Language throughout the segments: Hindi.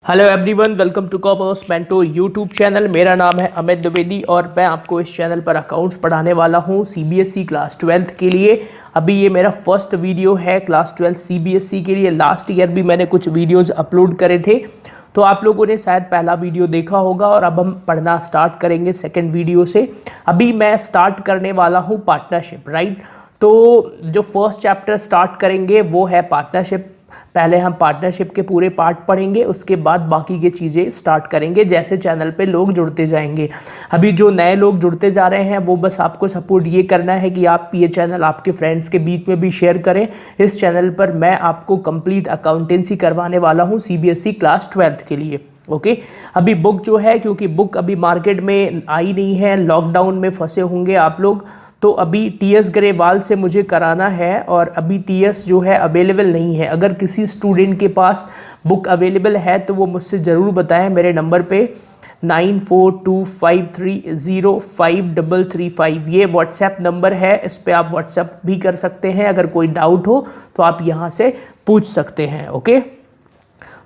Hello everyone, welcome to Commerce Mentor YouTube channel. मेरा नाम है अमित द्विवेदी और मैं आपको इस चैनल पर अकाउंट्स पढ़ाने वाला हूं सीबीएसई क्लास 12th के लिए। अभी ये मेरा फर्स्ट वीडियो है क्लास 12 सीबीएसई के लिए। लास्ट ईयर भी मैंने कुछ वीडियोस अपलोड करे थे, तो आप लोगों ने शायद पहला वीडियो देखा होगा। और अब हम पढ़ना स्टार्ट करेंगे सेकेंड वीडियो से। अभी मैं स्टार्ट करने वाला हूँ पार्टनरशिप, राइट। तो जो फर्स्ट चैप्टर स्टार्ट करेंगे वो है पार्टनरशिप। पहले हम पार्टनरशिप के पूरे पार्ट पढ़ेंगे, उसके बाद बाकी की चीज़ें स्टार्ट करेंगे जैसे चैनल पे लोग जुड़ते जाएंगे। अभी जो नए लोग जुड़ते जा रहे हैं वो बस आपको सपोर्ट ये करना है कि आप ये चैनल आपके फ्रेंड्स के बीच में भी शेयर करें। इस चैनल पर मैं आपको कंप्लीट अकाउंटेंसी करवाने वाला हूँ सीबीएसई क्लास 12th के लिए। ओके, अभी बुक जो है, क्योंकि बुक अभी मार्केट में आई नहीं है, लॉकडाउन में फंसे होंगे आप लोग, तो अभी टीएस ग्रेवाल से मुझे कराना है और अभी टीएस जो है अवेलेबल नहीं है। अगर किसी स्टूडेंट के पास बुक अवेलेबल है तो वो मुझसे ज़रूर बताएं मेरे नंबर पे 9425305335। ये व्हाट्सएप नंबर है, इस पर आप व्हाट्सएप भी कर सकते हैं। अगर कोई डाउट हो तो आप यहाँ से पूछ सकते हैं। ओके,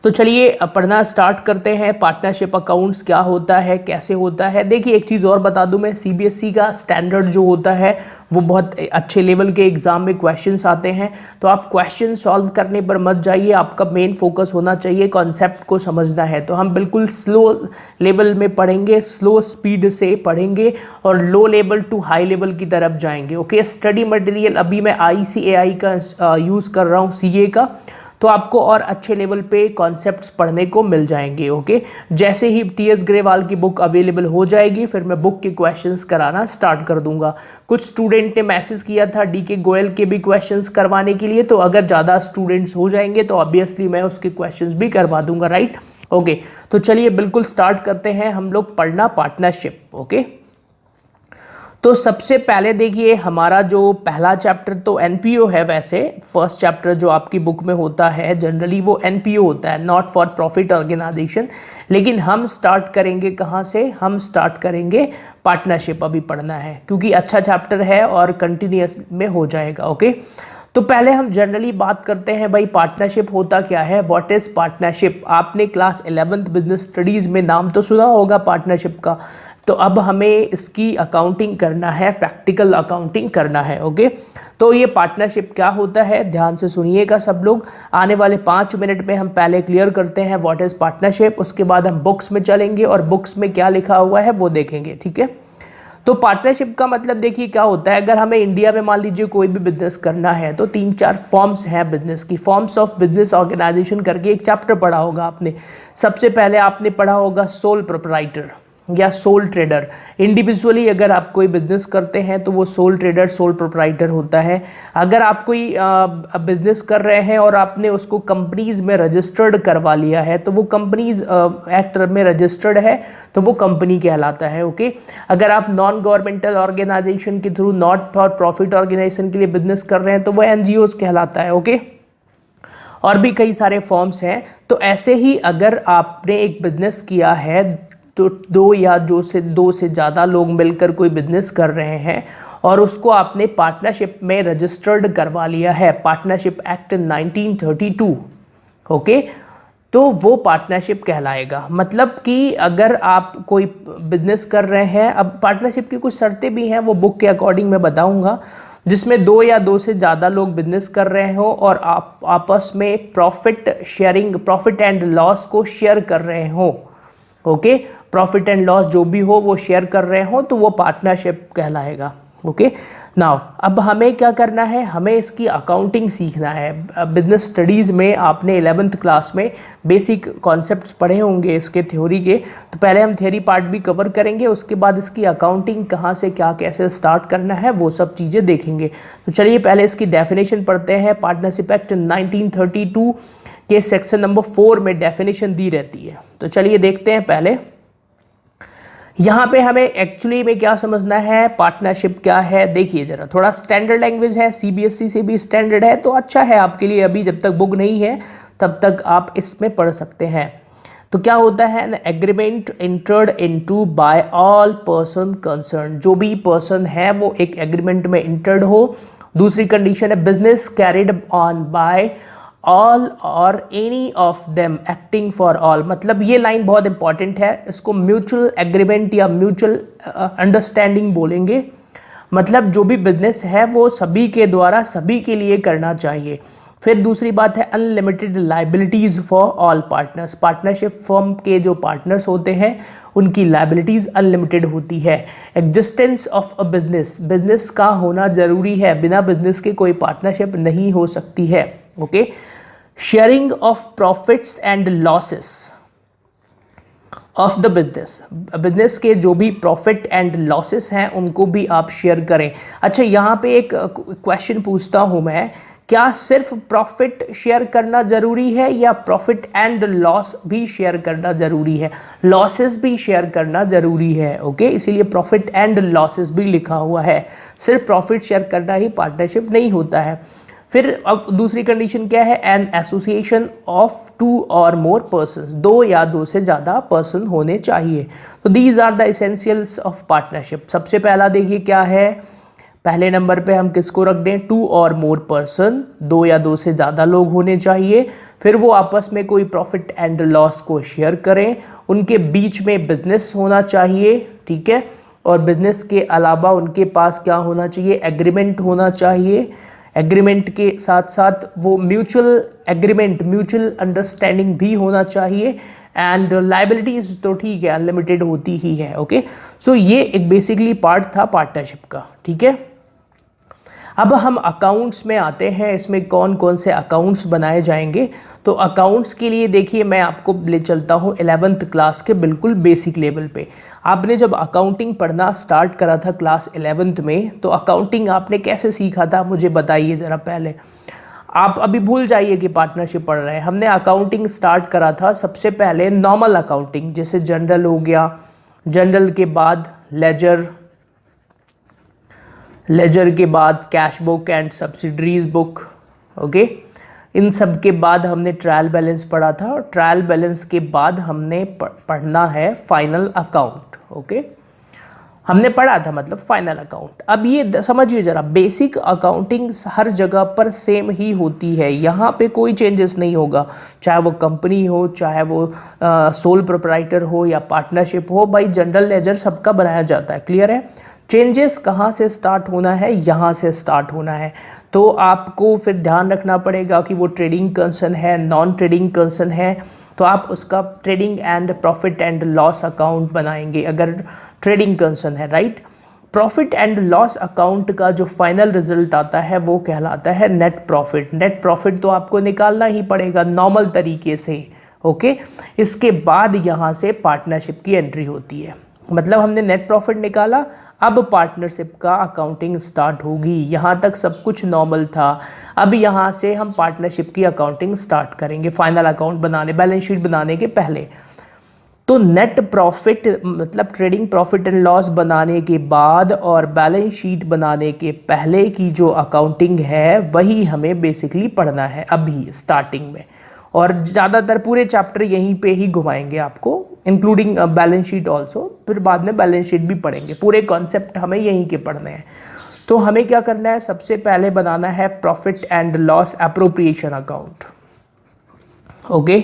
तो चलिए पढ़ना स्टार्ट करते हैं। पार्टनरशिप अकाउंट्स क्या होता है, कैसे होता है। देखिए, एक चीज़ और बता दूं मैं, सीबीएसई का स्टैंडर्ड जो होता है वो बहुत अच्छे लेवल के एग्जाम में क्वेश्चंस आते हैं। तो आप क्वेश्चन सॉल्व करने पर मत जाइए, आपका मेन फोकस होना चाहिए कॉन्सेप्ट को समझना है। तो हम बिल्कुल स्लो लेवल में पढ़ेंगे, स्लो स्पीड से पढ़ेंगे और low level to high level की तरफ जाएंगे। ओके, स्टडी मटेरियल अभी मैं ICAI का यूज़ कर रहा हूँ, CA का, तो आपको और अच्छे लेवल पे कॉन्सेप्ट्स पढ़ने को मिल जाएंगे। ओके, जैसे ही टीएस ग्रेवाल की बुक अवेलेबल हो जाएगी फिर मैं बुक के क्वेश्चंस कराना स्टार्ट कर दूंगा। कुछ स्टूडेंट ने मैसेज किया था DK गोयल के भी क्वेश्चंस करवाने के लिए, तो अगर ज़्यादा स्टूडेंट्स हो जाएंगे तो ऑब्वियसली मैं उसके क्वेश्चंस भी करवा दूंगा, राइट। ओके, तो चलिए बिल्कुल स्टार्ट करते हैं हम लोग पढ़ना पार्टनरशिप। ओके, तो सबसे पहले देखिए, हमारा जो पहला चैप्टर तो एनपीओ है। वैसे फर्स्ट चैप्टर जो आपकी बुक में होता है जनरली वो एनपीओ होता है, नॉट फॉर प्रॉफिट ऑर्गेनाइजेशन। लेकिन हम स्टार्ट करेंगे कहाँ से? हम स्टार्ट करेंगे पार्टनरशिप अभी पढ़ना है, क्योंकि अच्छा चैप्टर है और कंटिन्यूस में हो जाएगा। ओके, तो पहले हम जनरली बात करते हैं भाई पार्टनरशिप होता क्या है, व्हाट इज़ पार्टनरशिप। आपने क्लास 11th बिजनेस स्टडीज़ में नाम तो सुना होगा पार्टनरशिप का। तो अब हमें इसकी अकाउंटिंग करना है, प्रैक्टिकल अकाउंटिंग करना है। ओके, तो ये पार्टनरशिप क्या होता है, ध्यान से सुनिएगा सब लोग। आने वाले 5 मिनट में हम पहले क्लियर करते हैं व्हाट इज़ पार्टनरशिप, उसके बाद हम बुक्स में चलेंगे और बुक्स में क्या लिखा हुआ है वो देखेंगे, ठीक है। तो पार्टनरशिप का मतलब देखिए क्या होता है। अगर हमें इंडिया में मान लीजिए कोई भी बिजनेस करना है तो 3-4 फॉर्म्स हैं बिजनेस की। फॉर्म्स ऑफ बिजनेस ऑर्गेनाइजेशन करके एक चैप्टर पढ़ा होगा आपने। सबसे पहले आपने पढ़ा होगा सोल प्रोप्राइटर या सोल ट्रेडर। इंडिविजुअली अगर आप कोई बिजनेस करते हैं तो वो सोल ट्रेडर, सोल प्रोप्राइटर होता है। अगर आप कोई बिजनेस कर रहे हैं और आपने उसको कंपनीज में रजिस्टर्ड करवा लिया है तो वो कंपनीज एक्ट में रजिस्टर्ड है तो वो कंपनी कहलाता है। ओके, अगर आप नॉन गवर्नमेंटल ऑर्गेनाइजेशन के through, not for profit organization के लिए बिजनेस कर रहे हैं तो वो NGOs कहलाता है। ओके, और भी कई सारे फॉर्म्स हैं। तो ऐसे ही अगर आपने एक बिजनेस किया है तो दो से ज़्यादा लोग मिलकर कोई बिजनेस कर रहे हैं और उसको आपने पार्टनरशिप में रजिस्टर्ड करवा लिया है, पार्टनरशिप एक्ट 1932। ओके, तो वो पार्टनरशिप कहलाएगा। मतलब कि अगर आप कोई बिजनेस कर रहे हैं, अब पार्टनरशिप की कुछ शर्तें भी हैं, वो बुक के अकॉर्डिंग मैं बताऊंगा, जिसमें 2 से ज़्यादा लोग बिजनेस कर रहे हो और आप आपस में profit sharing, profit and loss को शेयर कर रहे हो। ओके, प्रॉफिट एंड लॉस जो भी हो वो शेयर कर रहे हो तो वो पार्टनरशिप कहलाएगा। ओके, नाउ अब हमें क्या करना है, हमें इसकी अकाउंटिंग सीखना है। बिजनेस स्टडीज़ में आपने 11th क्लास में बेसिक कॉन्सेप्ट्स पढ़े होंगे इसके थ्योरी के, तो पहले हम थ्योरी पार्ट भी कवर करेंगे, उसके बाद इसकी अकाउंटिंग कहाँ से क्या कैसे स्टार्ट करना है वो सब चीज़ें देखेंगे। तो चलिए पहले इसकी डेफिनेशन पढ़ते हैं। पार्टनरशिप एक्ट 1932 के सेक्शन नंबर 4 में डेफिनेशन दी रहती है। तो चलिए देखते हैं। पहले यहाँ पे हमें एक्चुअली में क्या समझना है, पार्टनरशिप क्या है। देखिए जरा, थोड़ा स्टैंडर्ड लैंग्वेज है, सीबीएसई से भी स्टैंडर्ड है तो अच्छा है आपके लिए। अभी जब तक बुक नहीं है तब तक आप इसमें पढ़ सकते हैं। तो क्या होता है, an agreement entered into bye all person concern. जो भी पर्सन है वो एक एग्रीमेंट में इंटर्ड हो। दूसरी कंडीशन है business carried on by all or any of them acting for all, मतलब ये लाइन बहुत इंपॉर्टेंट है, इसको म्यूचुअल एग्रीमेंट या म्यूचुअल अंडरस्टैंडिंग बोलेंगे। मतलब जो भी बिजनेस है वो सभी के द्वारा सभी के लिए करना चाहिए। फिर दूसरी बात है unlimited liabilities for all partners, partnership firm के जो पार्टनर्स होते हैं उनकी लाइबिलिटीज़ अनलिमिटेड होती है। Existence of a business, business का होना ज़रूरी है, बिना बिजनेस के कोई पार्टनरशिप नहीं हो सकती है। Okay, sharing of profits and losses of the business, business के जो भी प्रॉफिट एंड लॉसेस हैं उनको भी आप शेयर करें। अच्छा, यहाँ पे एक क्वेश्चन पूछता हूँ मैं, क्या सिर्फ प्रॉफिट शेयर करना ज़रूरी है या प्रॉफिट एंड लॉस भी शेयर करना ज़रूरी है? लॉसेस भी शेयर करना ज़रूरी है। ओके, इसीलिए प्रॉफिट एंड लॉसेस भी लिखा हुआ है, सिर्फ प्रॉफिट शेयर करना ही पार्टनरशिप नहीं होता है। फिर अब दूसरी कंडीशन क्या है, एन एसोसिएशन ऑफ 2 और मोर पर्सन्स, 2 या 2 से ज़्यादा पर्सन होने चाहिए। तो these are the essentials of partnership. सबसे पहला देखिए क्या है, पहले नंबर पे हम किसको रख दें, 2 और मोर पर्सन, 2 या 2 से ज़्यादा लोग होने चाहिए। फिर वो आपस में कोई प्रॉफिट एंड लॉस को शेयर करें, उनके बीच में बिजनेस होना चाहिए, ठीक है, और बिजनेस के अलावा उनके पास क्या होना चाहिए, एग्रीमेंट होना चाहिए। एग्रीमेंट के साथ साथ वो म्यूचुअल एग्रीमेंट, म्यूचुअल अंडरस्टैंडिंग भी होना चाहिए। एंड लाइबिलिटीज़ तो ठीक है, अनलिमिटेड होती ही है। ओके, सो ये एक बेसिकली पार्ट था पार्टनरशिप का, ठीक है। अब हम अकाउंट्स में आते हैं, इसमें कौन कौन से अकाउंट्स बनाए जाएंगे। तो अकाउंट्स के लिए देखिए मैं आपको ले चलता हूँ 11th क्लास के बिल्कुल बेसिक लेवल पे। आपने जब अकाउंटिंग पढ़ना स्टार्ट करा था क्लास 11th में, तो अकाउंटिंग आपने कैसे सीखा था मुझे बताइए ज़रा पहले। आप अभी भूल जाइए कि पार्टनरशिप पढ़ रहे हैं। हमने अकाउंटिंग स्टार्ट करा था सबसे पहले नॉर्मल अकाउंटिंग, जैसे जनरल हो गया, जनरल के बाद लेजर, लेजर के बाद cash book and subsidiaries book. Okay, इन सब के बाद हमने ट्रायल बैलेंस पढ़ा था, और ट्रायल बैलेंस के बाद हमने पढ़ना है फाइनल अकाउंट। ओके, हमने पढ़ा था मतलब फाइनल अकाउंट। अब ये समझिए ज़रा, बेसिक अकाउंटिंग हर जगह पर सेम ही होती है, यहाँ पे कोई चेंजेस नहीं होगा, चाहे वो कंपनी हो, चाहे वो सोल प्रोप्राइटर हो या पार्टनरशिप हो, भाई जनरल लेजर सबका बनाया जाता है। क्लियर है? चेंजेस कहाँ से स्टार्ट होना है, यहाँ से स्टार्ट होना है। तो आपको फिर ध्यान रखना पड़ेगा कि वो ट्रेडिंग कंसर्न है, नॉन ट्रेडिंग कंसर्न है, तो आप उसका trading and profit and loss account बनाएंगे अगर ट्रेडिंग कंसर्न है, right. Profit and loss account का जो फाइनल रिजल्ट आता है वो कहलाता है नेट प्रॉफिट। नेट प्रॉफिट तो आपको निकालना ही पड़ेगा नॉर्मल तरीके से। ओके, इसके बाद यहाँ से पार्टनरशिप की एंट्री होती है। मतलब हमने नेट प्रॉफिट निकाला, अब पार्टनरशिप का अकाउंटिंग स्टार्ट होगी। यहाँ तक सब कुछ नॉर्मल था, अब यहाँ से हम पार्टनरशिप की अकाउंटिंग स्टार्ट करेंगे फाइनल अकाउंट बनाने, बैलेंस शीट बनाने के पहले। तो नेट प्रॉफिट मतलब ट्रेडिंग प्रॉफिट एंड लॉस बनाने के बाद और बैलेंस शीट बनाने के पहले की जो अकाउंटिंग है वही हमें बेसिकली पढ़ना है अभी स्टार्टिंग में, और ज़्यादातर पूरे चैप्टर यहीं पे ही घुमाएंगे आपको, इंक्लूडिंग बैलेंस शीट ऑल्सो। फिर बाद में बैलेंस शीट भी पढ़ेंगे, पूरे कॉन्सेप्ट हमें यहीं के पढ़ने हैं। तो हमें क्या करना है, सबसे पहले बनाना है profit and loss appropriation account. Okay,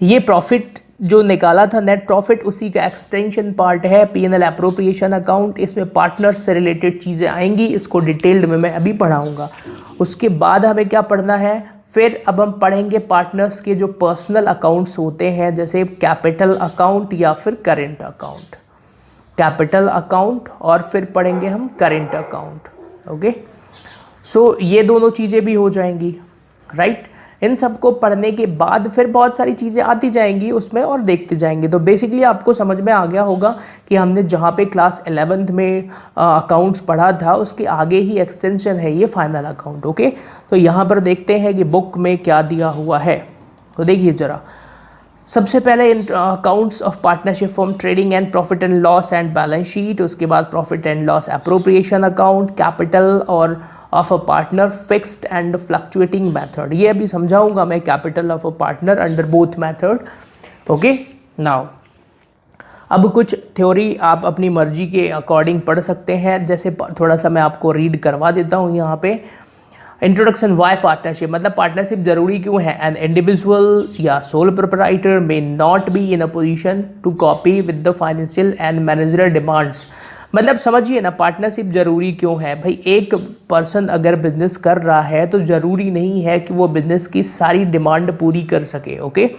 ये प्रॉफिट जो निकाला था नेट प्रॉफिट, उसी का एक्सटेंशन पार्ट है P&L एप्रोप्रिएशन अकाउंट। इसमें पार्टनर्स से रिलेटेड चीज़ें आएंगी, इसको डिटेल्ड में मैं अभी पढ़ाऊँगा। उसके बाद हमें क्या पढ़ना है, फिर अब हम पढ़ेंगे पार्टनर्स के जो पर्सनल अकाउंट्स होते हैं, जैसे कैपिटल अकाउंट या फिर करेंट अकाउंट, कैपिटल अकाउंट, और फिर पढ़ेंगे हम करेंट अकाउंट। ओके, सो ये दोनों चीज़ें भी हो जाएंगी, राइट। इन सबको पढ़ने के बाद फिर बहुत सारी चीज़ें आती जाएंगी उसमें और देखते जाएंगे। तो बेसिकली आपको समझ में आ गया होगा कि हमने जहाँ पे क्लास 11th में अकाउंट्स पढ़ा था उसके आगे ही एक्सटेंशन है ये फाइनल अकाउंट। ओके, तो यहाँ पर देखते हैं कि बुक में क्या दिया हुआ है। तो देखिए ज़रा, सबसे पहले in accounts of partnership firm trading and profit and loss and balance sheet, उसके बाद profit and loss appropriation account, capital और of a partner, fixed and fluctuating method. ये अभी समझाऊंगा मैं capital of a partner under both method. Okay, now अब कुछ थ्योरी आप अपनी मर्जी के अकॉर्डिंग पढ़ सकते हैं, जैसे थोड़ा सा मैं आपको रीड करवा देता हूँ यहाँ पे। इंट्रोडक्शन वाई पार्टनरशिप, मतलब पार्टनरशिप जरूरी क्यों है। एन इंडिविजुअल या sole proprietor may not be in a position to cope with the financial and managerial demands. मतलब समझिए ना, पार्टनरशिप जरूरी क्यों है भाई। एक पर्सन अगर बिजनेस कर रहा है तो जरूरी नहीं है कि वो बिजनेस की सारी डिमांड पूरी कर सके। ओके,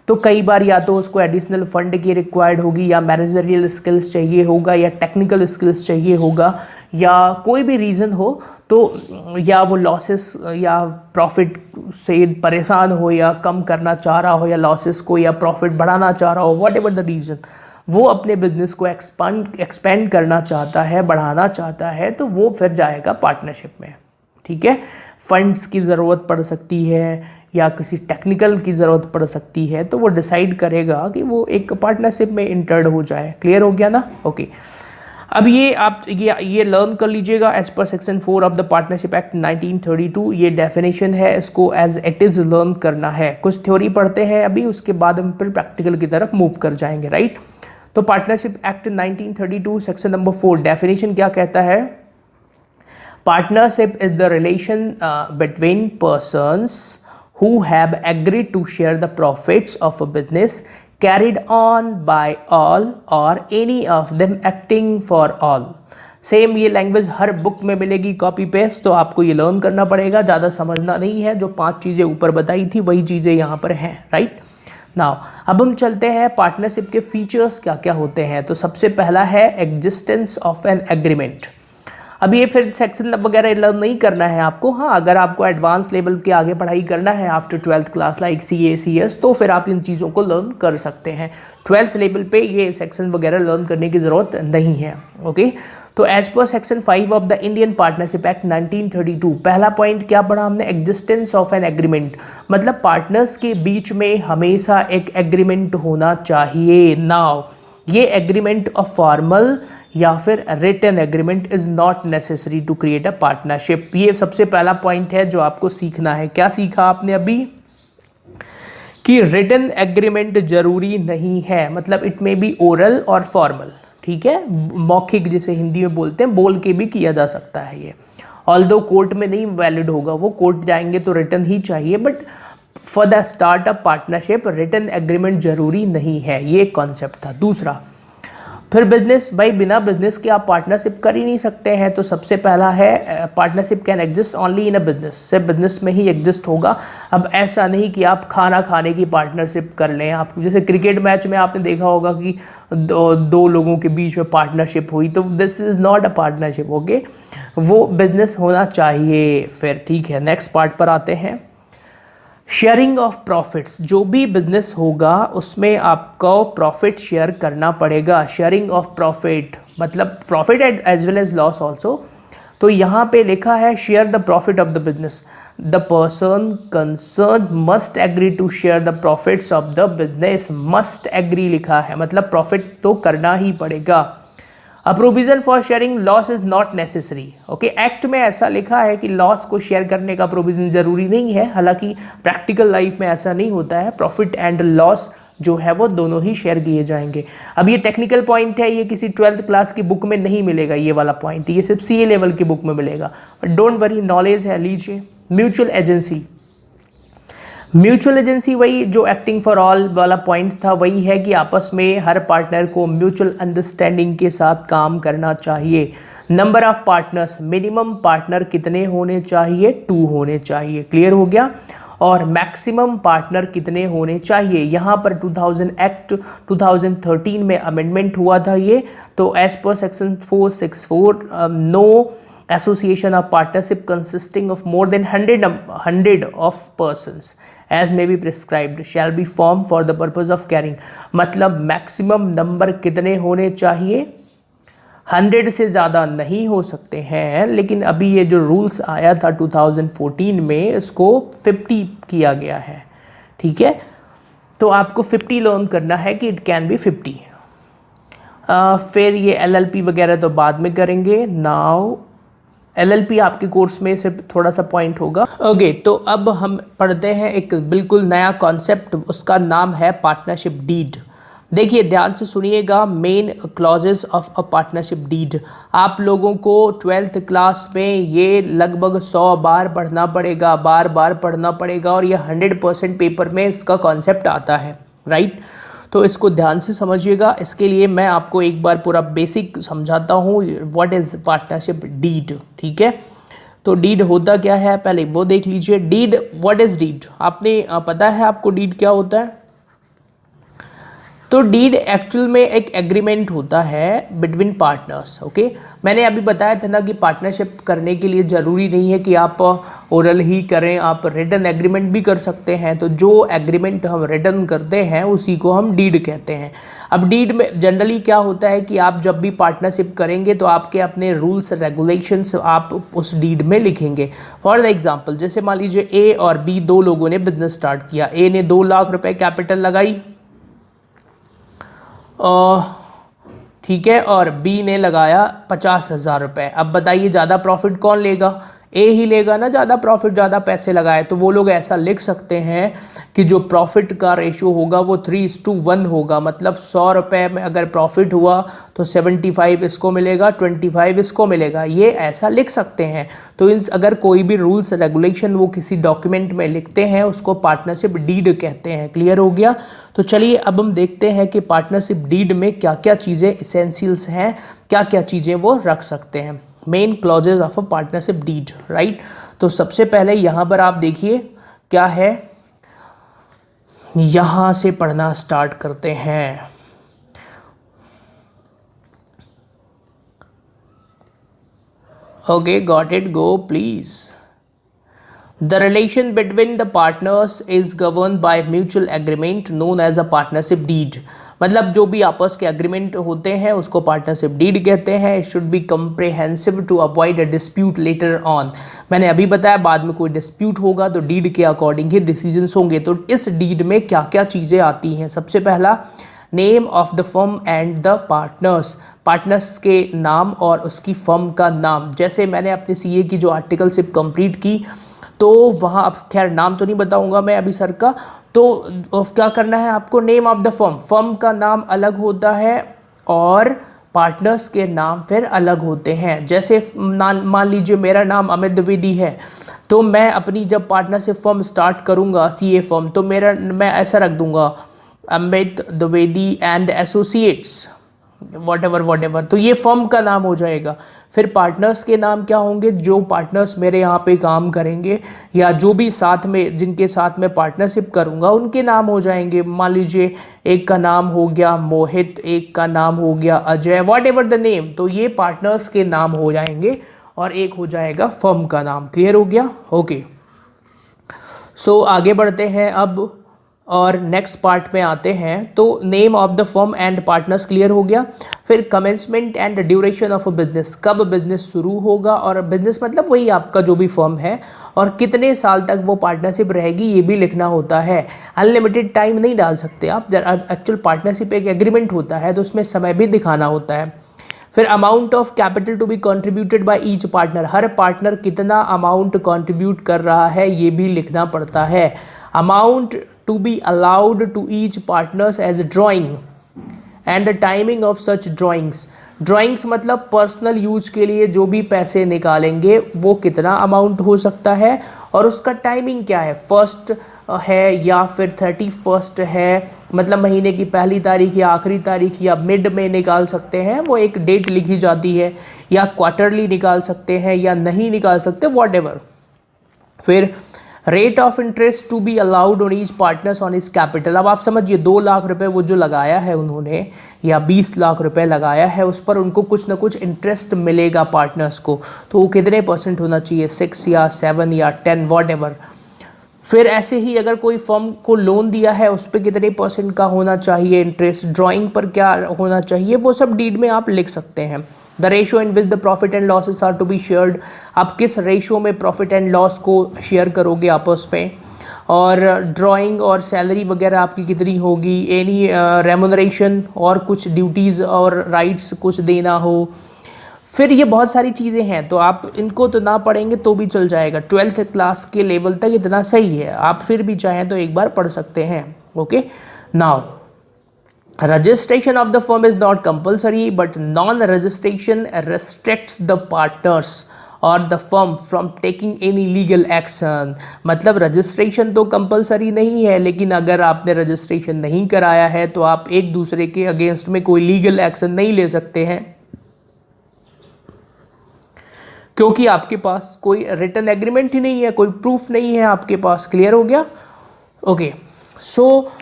तो कई बार या तो उसको एडिशनल फंड की रिक्वायर्ड होगी, या मैनेजरियल स्किल्स चाहिए होगा, या टेक्निकल स्किल्स चाहिए होगा, या कोई भी रीज़न हो तो, या वो लॉसेस या प्रॉफिट से परेशान हो, या कम करना चाह रहा हो, या लॉसेस को या प्रॉफिट बढ़ाना चाह रहा हो, वट एवर द रीज़न, वो अपने बिजनेस को एक्सपेंड करना चाहता है, बढ़ाना चाहता है, तो वो फिर जाएगा पार्टनरशिप में। ठीक है, फंड्स की ज़रूरत पड़ सकती है या किसी टेक्निकल की ज़रूरत पड़ सकती है, तो वो डिसाइड करेगा कि वो एक पार्टनरशिप में इंटर्ड हो जाए। क्लियर हो गया ना। ओके, अब ये आप ये लर्न कर लीजिएगा as per section 4 of the partnership act 1932। ये डेफिनेशन है, इसको एज इट इज़ लर्न करना है। कुछ थ्योरी पढ़ते हैं अभी, उसके बाद हम फिर प्रैक्टिकल की तरफ मूव कर जाएंगे। राइट, तो partnership act 1932 section number 4 definition क्या कहता है। Partnership is the relation between persons who have agreed to share the profits of a business carried on by all or any of them acting for all। Same ये लैंग्वेज हर बुक में मिलेगी, कॉपी पेस्ट, तो आपको ये लर्न करना पड़ेगा, ज़्यादा समझना नहीं है। जो 5 चीज़ें ऊपर बताई थी वही चीज़ें यहाँ पर हैं। राइट नाउ, अब हम चलते हैं पार्टनरशिप के फीचर्स क्या क्या होते हैं। तो सबसे पहला है एग्जिस्टेंस ऑफ एन एग्रीमेंट। अब ये फिर सेक्शन वगैरह लर्न नहीं करना है आपको। हाँ, अगर आपको एडवांस लेवल के आगे पढ़ाई करना है after 12th class like CA CS, तो फिर आप इन चीज़ों को लर्न कर सकते हैं। 12th लेवल पे ये सेक्शन वगैरह लर्न करने की ज़रूरत नहीं है। ओके, तो as per section 5 of the Indian partnership act 1932, पहला पॉइंट क्या पढ़ा हमने, एग्जिस्टेंस ऑफ एन एग्रीमेंट। मतलब पार्टनर्स के बीच में हमेशा एक एग्रीमेंट होना चाहिए। नाउ ये एग्रीमेंट ऑफ फॉर्मल या फिर written agreement is not necessary to create a partnership. ये सबसे पहला पॉइंट है जो आपको सीखना है। क्या सीखा आपने अभी, कि रिटन एग्रीमेंट जरूरी नहीं है। मतलब इट में बी ओरल और फॉर्मल। ठीक है, मौखिक जिसे हिंदी में बोलते हैं, बोल के भी किया जा सकता है ये। ऑल्दो कोर्ट में नहीं वैलिड होगा, वो कोर्ट जाएंगे तो रिटन ही चाहिए, but for the start up partnership written agreement जरूरी नहीं है। ये कॉन्सेप्ट था। दूसरा, फिर बिजनेस, भाई बिना बिजनेस के आप पार्टनरशिप कर ही नहीं सकते हैं। तो सबसे पहला है partnership can exist only in a business, सिर्फ बिजनेस में ही एग्जिस्ट होगा। अब ऐसा नहीं कि आप खाना खाने की पार्टनरशिप कर लें। आप जैसे क्रिकेट मैच में आपने देखा होगा कि दो लोगों के बीच में पार्टनरशिप हुई, तो this is not a partnership. Okay, वो बिजनेस होना चाहिए। फिर ठीक है, नेक्स्ट पार्ट पर आते हैं, शेयरिंग ऑफ प्रॉफिट्स। जो भी बिजनेस होगा उसमें आपको प्रॉफिट शेयर करना पड़ेगा। शेयरिंग ऑफ प्रॉफिट मतलब profit as well as loss also. तो यहाँ पे लिखा है share the profit of the business, the person concern must agree to share the profits of the business. Must agree लिखा है, मतलब प्रॉफिट तो करना ही पड़ेगा। A provision for sharing loss is not necessary. Okay, act में ऐसा लिखा है कि लॉस को शेयर करने का प्रोविजन जरूरी नहीं है। हालांकि प्रैक्टिकल लाइफ में ऐसा नहीं होता है। प्रॉफिट एंड लॉस जो है वो दोनों ही शेयर किए जाएंगे। अब ये टेक्निकल पॉइंट है, ये किसी 12th क्लास की बुक में नहीं मिलेगा। ये वाला पॉइंट ये सिर्फ CA लेवल की बुक में मिलेगा। बट डोंट वरी, नॉलेज है, लीजिए। म्यूचुअल एजेंसी, म्यूचुअल एजेंसी वही जो एक्टिंग फॉर ऑल वाला पॉइंट था, वही है कि आपस में हर पार्टनर को म्यूचुअल अंडरस्टैंडिंग के साथ काम करना चाहिए। Number of partners, minimum partner कितने होने चाहिए, 2 होने चाहिए। क्लियर हो गया। और मैक्सिमम पार्टनर कितने होने चाहिए, यहाँ पर 2000 एक्ट 2013 में अमेंडमेंट हुआ था ये। तो as per section 464 no association of partnership consisting of more than 100 of persons as may be prescribed shall be formed for the purpose of carrying। मतलब मैक्सिमम नंबर कितने होने चाहिए, 100 से ज़्यादा नहीं हो सकते हैं। लेकिन अभी ये जो रूल्स आया था 2014 में, इसको 50 किया गया है। ठीक है, तो आपको 50 लर्न करना है कि इट कैन बी 50। फिर ये LLP वगैरह तो बाद में करेंगे। नाउ LLP आपके कोर्स में सिर्फ थोड़ा सा पॉइंट होगा। ओके, तो अब हम पढ़ते हैं एक बिल्कुल नया कॉन्सेप्ट, उसका नाम है पार्टनरशिप डीड। देखिए ध्यान से सुनिएगा, main clauses of a partnership deed. आप लोगों को 12th क्लास में ये लगभग 100 बार पढ़ना पड़ेगा, बार बार पढ़ना पड़ेगा, और ये 100% पेपर में इसका कॉन्सेप्ट आता है, राइट। तो इसको ध्यान से समझिएगा। इसके लिए मैं आपको एक बार पूरा बेसिक समझाता हूँ, व्हाट इज़ पार्टनरशिप डीड, ठीक है। तो डीड होता क्या है पहले वो देख लीजिए। डीड, व्हाट इज़ डीड, आपने पता है आपको डीड क्या होता है? तो डीड एक्चुअल में एक एग्रीमेंट होता है बिटवीन पार्टनर्स, ओके। मैंने अभी बताया था ना कि पार्टनरशिप करने के लिए ज़रूरी नहीं है कि आप ओरल ही करें, आप रिटन एग्रीमेंट भी कर सकते हैं। तो जो एग्रीमेंट हम रिटन करते हैं उसी को हम डीड कहते हैं। अब डीड में जनरली क्या होता है कि आप जब भी पार्टनरशिप करेंगे तो आपके अपने रूल्स रेगुलेशंस आप उस डीड में लिखेंगे। फॉर द एग्जाम्पल, जैसे मान लीजिए ए और बी दो लोगों ने बिजनेस स्टार्ट किया। ए ने 2 लाख रुपए कैपिटल लगाई, ठीक है, और बी ने लगाया 50,000 रुपये। अब बताइए ज़्यादा प्रॉफिट कौन लेगा? ए ही लेगा ना, ज़्यादा प्रॉफिट, ज़्यादा पैसे लगाए। तो वो लोग ऐसा लिख सकते हैं कि जो प्रॉफिट का रेशियो होगा वो 3:1 होगा। मतलब 100 रुपये में अगर प्रॉफिट हुआ तो 75 इसको मिलेगा, 25 इसको मिलेगा। ये ऐसा लिख सकते हैं। तो इन अगर कोई भी रूल्स रेगुलेशन वो किसी डॉक्यूमेंट में लिखते हैं उसको पार्टनरशिप डीड कहते हैं। क्लियर हो गया? तो चलिए अब हम देखते हैं कि पार्टनरशिप डीड में क्या क्या चीज़ें इसेंशियल्स हैं, क्या क्या चीज़ें वो रख सकते हैं। Main clauses of a partnership deed, right. तो सबसे पहले यहाँ पर आप देखिए क्या है, यहाँ से पढ़ना स्टार्ट करते हैं। Okay, got it, go please. The relation between the partners is governed by mutual agreement known as a partnership deed। मतलब जो भी आपस के एग्रीमेंट होते हैं उसको पार्टनरशिप डीड कहते हैं। It should be comprehensive to avoid a dispute later on. मैंने अभी बताया बाद में कोई डिस्प्यूट होगा तो डीड के अकॉर्डिंग ही डिसीजंस होंगे। तो इस डीड में क्या क्या चीज़ें आती हैं? सबसे पहला, name of the firm and the partners. Partners के नाम और उसकी फर्म का नाम। जैसे मैंने अपने सीए की जो आर्टिकलशिप कंप्लीट की तो वहाँ, अब खैर नाम तो नहीं बताऊंगा मैं अभी सर का। तो क्या करना है आपको? Name of the firm, firm का नाम अलग होता है और पार्टनर्स के नाम फिर अलग होते हैं। जैसे मान लीजिए मेरा नाम अमित द्विवेदी है, तो मैं अपनी जब पार्टनरशिप फर्म स्टार्ट करूँगा सीए फर्म, तो मैं ऐसा रख दूंगा, Amit Dwivedi and associates, what ever. तो ये फर्म का नाम हो जाएगा। फिर पार्टनर्स के नाम क्या होंगे? जो पार्टनर्स मेरे यहाँ पे काम करेंगे या जो भी साथ में, जिनके साथ मैं पार्टनरशिप करूँगा, उनके नाम हो जाएंगे। मान लीजिए एक का नाम हो गया मोहित, एक का नाम हो गया Ajay, what ever the name. तो ये पार्टनर्स के नाम हो जाएंगे और एक हो जाएगा फर्म का नाम। क्लियर हो गया? ओके। सो आगे बढ़ते हैं अब और नेक्स्ट पार्ट में आते हैं। तो name of the firm and partners clear हो गया। फिर commencement and duration of a business, कब बिजनेस शुरू होगा, और बिजनेस मतलब वही आपका जो भी फर्म है, और कितने साल तक वो पार्टनरशिप रहेगी ये भी लिखना होता है। अनलिमिटेड टाइम नहीं डाल सकते आप। एक्चुअल पार्टनरशिप एक एग्रीमेंट होता है तो उसमें समय भी दिखाना होता है। फिर amount of capital to be contributed by each partner, हर पार्टनर कितना अमाउंट कंट्रीब्यूट कर रहा है ये भी लिखना पड़ता है। Amount to be allowed to each partners as drawing and the timing of such drawings. Drawings मतलब पर्सनल यूज के लिए जो भी पैसे निकालेंगे वो कितना अमाउंट हो सकता है और उसका टाइमिंग क्या है, फर्स्ट है या फिर 31 है, मतलब महीने की पहली तारीख या आखिरी तारीख या मिड में निकाल सकते हैं, वो एक डेट लिखी जाती है, या क्वार्टरली निकाल सकते हैं या नहीं निकाल सकते, वॉट एवर। फिर rate of interest to be allowed on each partners on his capital. अब आप समझिए 2 लाख रुपए वो जो लगाया है उन्होंने, या 20 लाख रुपए लगाया है, उस पर उनको कुछ ना कुछ इंटरेस्ट मिलेगा पार्टनर्स को, तो वो कितने % होना चाहिए, 6 या 7 या 10 वॉट एवर। फिर ऐसे ही अगर कोई फर्म को लोन दिया है उस पर कितने % का होना चाहिए इंटरेस्ट, ड्राइंग पर क्या होना चाहिए, वो सब डीड में आप लिख सकते हैं। The ratio in which the profit and losses are to be shared, आप किस रेशो में प्रॉफिट एंड लॉस को शेयर करोगे आपस में, और ड्राइंग और सैलरी वगैरह आपकी कितनी होगी, एनी रेमुनरेशन और कुछ ड्यूटीज़ और राइट्स कुछ देना हो। फिर ये बहुत सारी चीज़ें हैं, तो आप इनको तो ना पढ़ेंगे तो भी चल जाएगा। 12th क्लास के लेवल तक इतना सही है, आप फिर भी चाहें तो एक बार पढ़ सकते हैं। Okay, now Registration of the firm is not compulsory, but non-registration restricts the partners or the firm from taking any legal action. मतलब रजिस्ट्रेशन तो कंपलसरी नहीं है, लेकिन अगर आपने रजिस्ट्रेशन नहीं कराया है तो आप एक दूसरे के अगेंस्ट में कोई लीगल एक्शन नहीं ले सकते हैं, क्योंकि आपके पास कोई रिटन एग्रीमेंट ही नहीं है, कोई प्रूफ नहीं है आपके पास। क्लियर हो गया? ओके, सो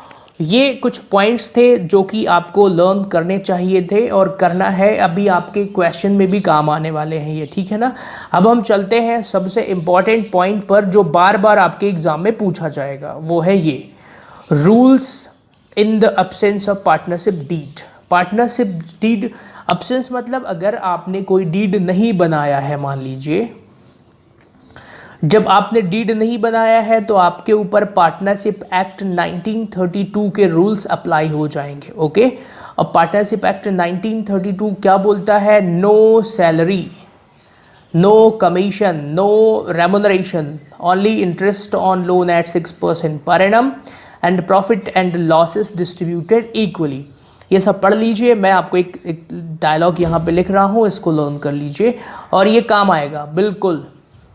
ये कुछ पॉइंट्स थे जो कि आपको लर्न करने चाहिए थे और करना है, अभी आपके क्वेश्चन में भी काम आने वाले हैं ये, ठीक है ना। अब हम चलते हैं सबसे इम्पॉर्टेंट पॉइंट पर जो बार बार आपके एग्जाम में पूछा जाएगा, वो है ये rules in the absence of partnership deed. Partnership deed absence मतलब अगर आपने कोई डीड नहीं बनाया है, मान लीजिए जब आपने डीड नहीं बनाया है तो आपके ऊपर पार्टनरशिप एक्ट 1932 के रूल्स अप्लाई हो जाएंगे। ओके, अब पार्टनरशिप एक्ट 1932 क्या बोलता है? No salary, no commission, no remuneration, only interest on loan at 6% per annum and profit and losses distributed equally. ये सब पढ़ लीजिए, मैं आपको एक डायलॉग यहाँ पे लिख रहा हूँ, इसको लर्न कर लीजिए और ये काम आएगा बिल्कुल।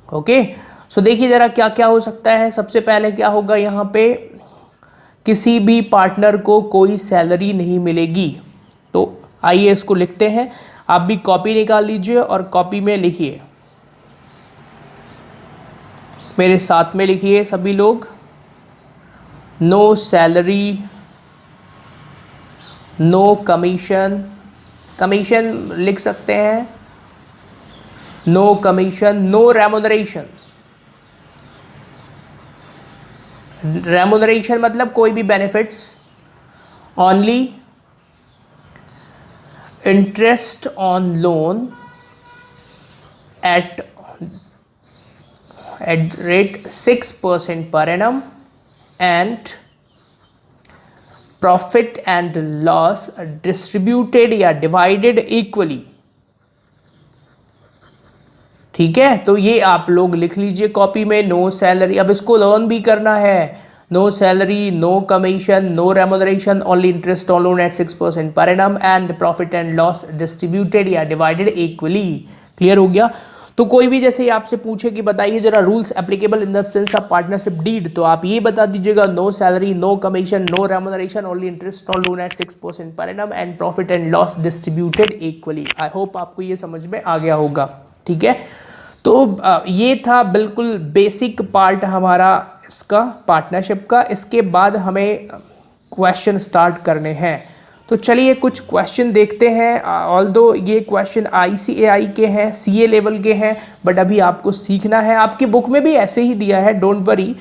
ओके, सो देखिए ज़रा क्या क्या हो सकता है। सबसे पहले क्या होगा, यहाँ पे किसी भी पार्टनर को कोई सैलरी नहीं मिलेगी। तो आइए इसको लिखते हैं, आप भी कॉपी निकाल लीजिए और कॉपी में लिखिए, मेरे साथ में लिखिए सभी लोग। No salary, no commission, commission लिख सकते हैं, no commission, no remuneration. Remuneration मतलब कोई भी benefits, only interest on loan at rate 6% per annum and profit and loss distributed या डिवाइडेड इक्वली। ठीक है, तो ये आप लोग लिख लीजिए कॉपी में, नो सैलरी। अब इसको लर्न भी करना है, no salary, no commission, no remuneration, only interest on loan at 6% per annum and profit and loss distributed या डिवाइडेड इक्वली। क्लियर हो गया? तो कोई भी जैसे आपसे पूछे कि बताइए जरा rules applicable in the absence of partnership deed, तो आप ये बता दीजिएगा no salary, no commission, no remuneration, only interest on loan at 6% per annum and profit and loss distributed equally. I hope आपको ये समझ में आ गया होगा। ठीक है, तो ये था बिल्कुल बेसिक पार्ट हमारा इसका पार्टनरशिप का। इसके बाद हमें क्वेश्चन स्टार्ट करने हैं, तो चलिए कुछ क्वेश्चन देखते हैं। ऑल्दो ये क्वेश्चन ICAI के हैं, CA लेवल के हैं, बट अभी आपको सीखना है, आपकी बुक में भी ऐसे ही दिया है, डोंट वरी।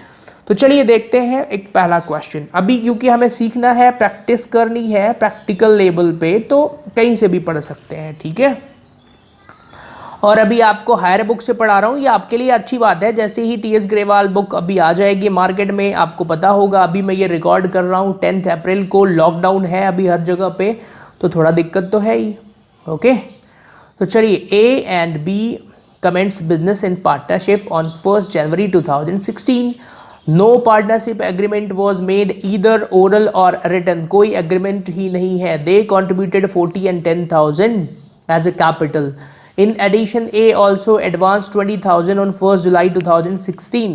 तो चलिए देखते हैं एक पहला क्वेश्चन। अभी क्योंकि हमें सीखना है, प्रैक्टिस करनी है प्रैक्टिकल लेवल पे, तो कहीं से भी पढ़ सकते हैं। ठीक है, और अभी आपको हायर बुक से पढ़ा रहा हूँ, ये आपके लिए अच्छी बात है। जैसे ही TS ग्रेवाल बुक अभी आ जाएगी मार्केट में, आपको पता होगा अभी मैं ये रिकॉर्ड कर रहा हूँ 10 अप्रैल को, लॉकडाउन है अभी हर जगह पे, तो थोड़ा दिक्कत तो है ही। ओके, तो चलिए A and B commenced business in partnership on 1st January 2016. No partnership agreement was made either oral or written. कोई एग्रीमेंट ही नहीं है। They contributed 40 and 10,000 as a capital. In addition, A also advanced 20,000 on 1st July 2016.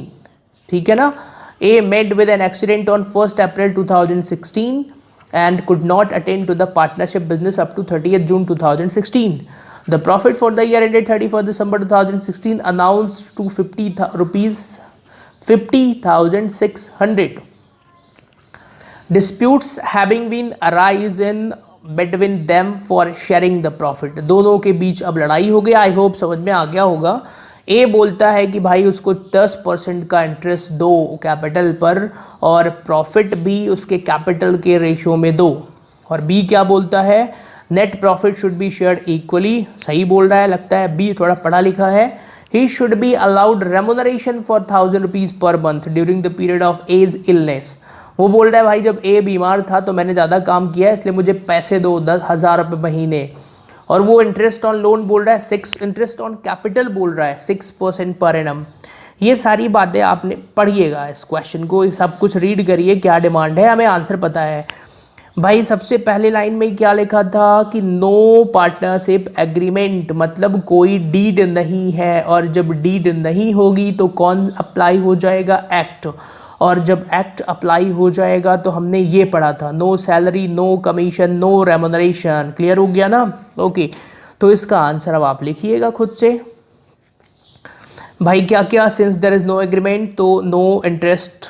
ठीक है ना? A met with an accident on 1st April 2016 and could not attend to the partnership business up to 30th June 2016. The profit for the year ended 31st December 2016 announced to rupees 50,600. Disputes having been arisen between them for sharing the profit. दोनों के बीच अब लड़ाई हो गया। आई होप समझ में आ गया होगा। ए बोलता है कि भाई उसको 10% का इंटरेस्ट दो कैपिटल पर और प्रॉफिट भी उसके कैपिटल के रेशियो में दो। और बी क्या बोलता है, net profit should be shared equally. सही बोल रहा है, लगता है बी थोड़ा पढ़ा लिखा है। He should be allowed remuneration for 1,000 rupees per month during the period of his illness. वो बोल रहा है भाई जब ए बीमार था तो मैंने ज़्यादा काम किया इसलिए मुझे पैसे दो 10,000 रुपये महीने। और वो इंटरेस्ट ऑन लोन बोल रहा है, इंटरेस्ट ऑन कैपिटल बोल रहा है 6% पर एनम। ये सारी बातें आपने पढ़िएगा, इस क्वेश्चन को सब कुछ रीड करिए, क्या डिमांड है, हमें आंसर पता है। भाई सबसे पहले लाइन में क्या लिखा था कि नो पार्टनरशिप एग्रीमेंट, मतलब कोई डीड नहीं है, और जब डीड नहीं होगी तो कौन अप्लाई हो जाएगा, एक्ट, और जब एक्ट अप्लाई हो जाएगा तो हमने ये पढ़ा था no salary, no commission, no remuneration. Clear हो गया ना? ओके, तो इसका आंसर अब आप लिखिएगा खुद से। भाई क्या क्या, since there is no agreement तो नो इंटरेस्ट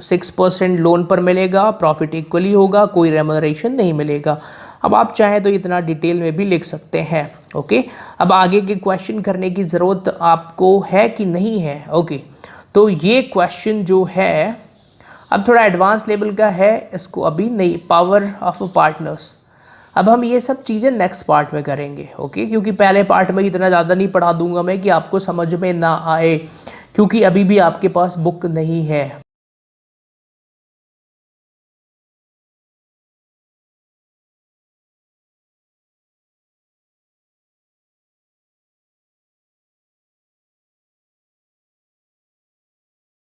6% लोन पर मिलेगा, प्रॉफिट इक्वली होगा, कोई रेमुनरेशन नहीं मिलेगा। अब आप चाहें तो इतना डिटेल में भी लिख सकते हैं। ओके, अब आगे के क्वेश्चन करने की ज़रूरत आपको है कि नहीं है? ओके, तो ये क्वेश्चन जो है अब थोड़ा एडवांस लेवल का है, इसको अभी नहीं, पावर ऑफ पार्टनर्स। अब हम ये सब चीज़ें नेक्स्ट पार्ट में करेंगे। ओके, क्योंकि पहले पार्ट में इतना ज़्यादा नहीं पढ़ा दूंगा मैं कि आपको समझ में ना आए, क्योंकि अभी भी आपके पास बुक नहीं है।